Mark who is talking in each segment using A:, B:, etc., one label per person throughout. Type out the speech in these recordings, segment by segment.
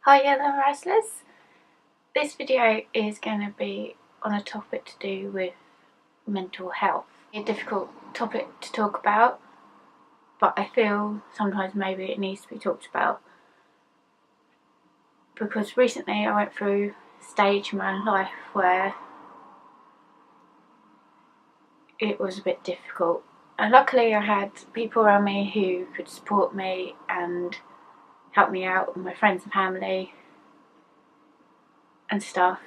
A: Hi Yellow Razzlers. This video is going to be on a topic to do with mental health. A difficult topic to talk about, but I feel sometimes maybe it needs to be talked about because recently I went through a stage in my life where it was a bit difficult. And luckily I had people around me who could support me and help me out, my friends and family and stuff.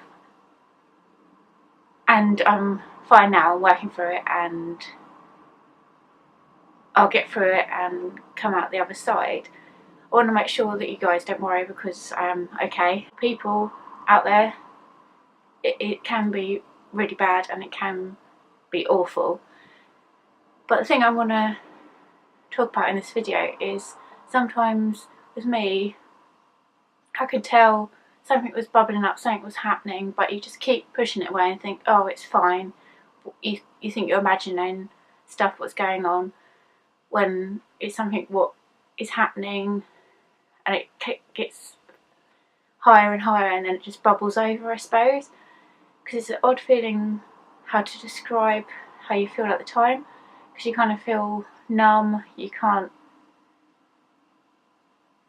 A: And I'm fine now, I'm working through it and I'll get through it and come out the other side. I want to make sure that you guys don't worry because I am okay. People out there, it can be really bad and it can be awful. But the thing I want to talk about in this video is sometimes with me, I could tell something was bubbling up, something was happening, but you just keep pushing it away and think, oh, it's fine. You think you're imagining stuff what's going on when it's something what is happening, and it gets higher and higher and then it just bubbles over, I suppose, because it's an odd feeling how to describe how you feel at the time, because you kind of feel numb, you can't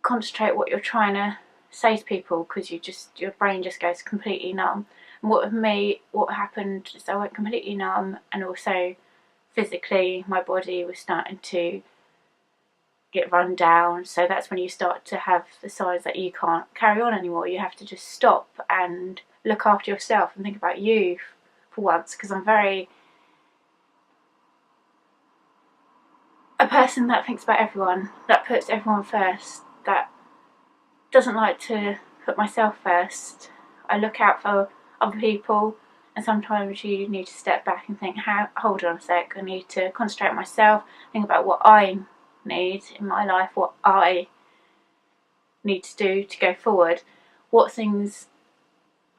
A: concentrate what you're trying to say to people because your brain just goes completely numb. And what with me, what happened is I went completely numb, and also physically my body was starting to get run down. So that's when you start to have the signs that you can't carry on anymore. You have to just stop and look after yourself and think about you for once, because I'm very a person that thinks about everyone, that puts everyone first, that doesn't like to put myself first. I look out for other people, and sometimes you need to step back and think, hold on a sec, I need to concentrate on myself, think about what I need in my life, what I need to do to go forward, what things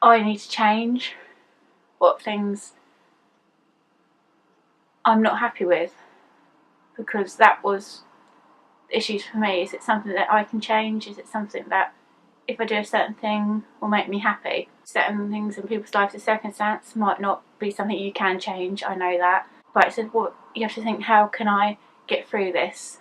A: I need to change, what things I'm not happy with, because that was issues for me. Is it something that I can change? Is it something that if I do a certain thing will make me happy? Certain things in people's lives, a circumstance might not be something you can change, I know that, but it's what you have to think, how can I get through this?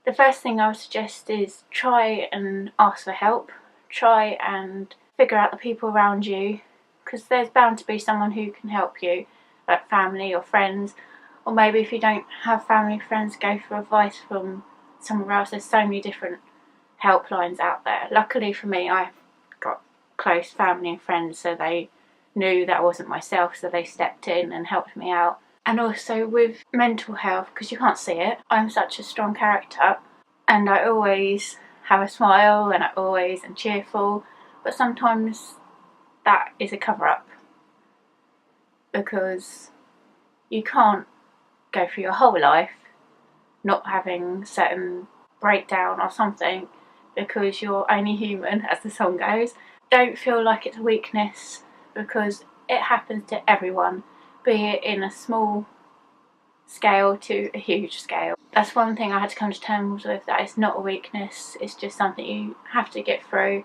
A: The first thing I would suggest is try and ask for help. Try and figure out the people around you, because there's bound to be someone who can help you, like family or friends, or maybe if you don't have family or friends, go for advice from somewhere else. There's so many different helplines out there. Luckily for me, I've got close family and friends, so they knew that I wasn't myself, so they stepped in and helped me out. And also with mental health, because you can't see it, I'm such a strong character and I always have a smile and I always am cheerful, but sometimes that is a cover-up, because you can't go through your whole life not having certain breakdown or something, because you're only human, as the song goes. Don't feel like it's a weakness, because it happens to everyone, be it in a small scale to a huge scale. That's one thing I had to come to terms with, that it's not a weakness, it's just something you have to get through,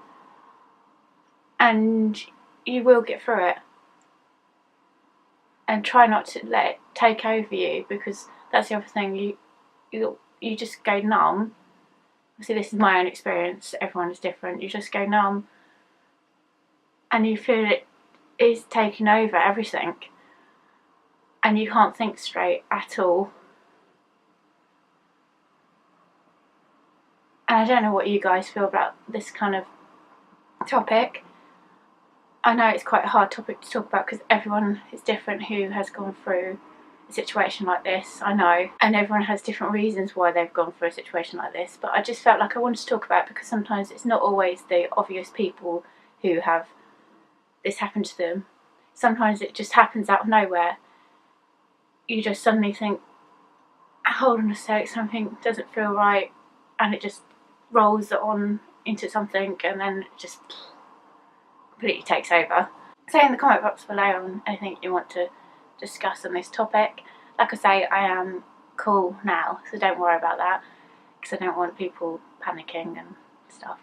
A: and you will get through it. And try not to let it take over you, because that's the other thing, you just go numb. See, this is my own experience, everyone is different. You just go numb and you feel it is taking over everything, and you can't think straight at all. And I don't know what you guys feel about this kind of topic. I know it's quite a hard topic to talk about because everyone is different who has gone through a situation like this, I know, and everyone has different reasons why they've gone through a situation like this, but I just felt like I wanted to talk about it because sometimes it's not always the obvious people who have this happen to them. Sometimes it just happens out of nowhere. You just suddenly think, hold on a sec, something doesn't feel right, and it just rolls on into something, and then it just completely takes over. Say in the comment box below on anything you want to discuss on this topic. Like I say, I am cool now, so don't worry about that, because I don't want people panicking and stuff.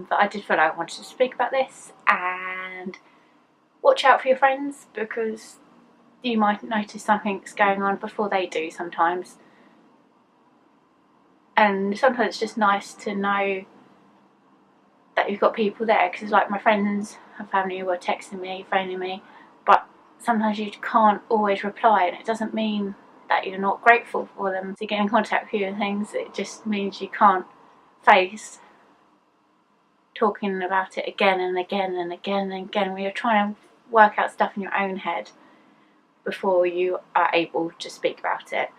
A: But I did feel like I wanted to speak about this, and watch out for your friends, because you might notice something's going on before they do sometimes. And sometimes it's just nice to know that you've got people there, because like my friends and family were texting me, phoning me, but sometimes you can't always reply, and it doesn't mean that you're not grateful for them to get in contact with you and things. It just means you can't face talking about it again and again and again and again when you're trying to work out stuff in your own head before you are able to speak about it.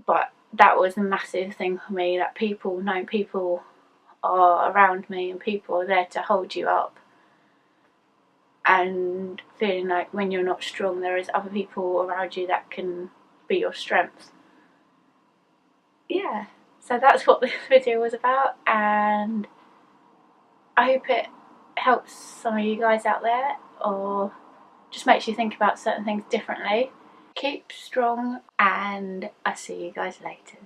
A: But that was a massive thing for me, that people are around me and people are there to hold you up, and feeling like when you're not strong there is other people around you that can be your strength. Yeah, so that's what this video was about, and I hope it helps some of you guys out there, or just makes you think about certain things differently. Keep strong, and I'll see you guys later.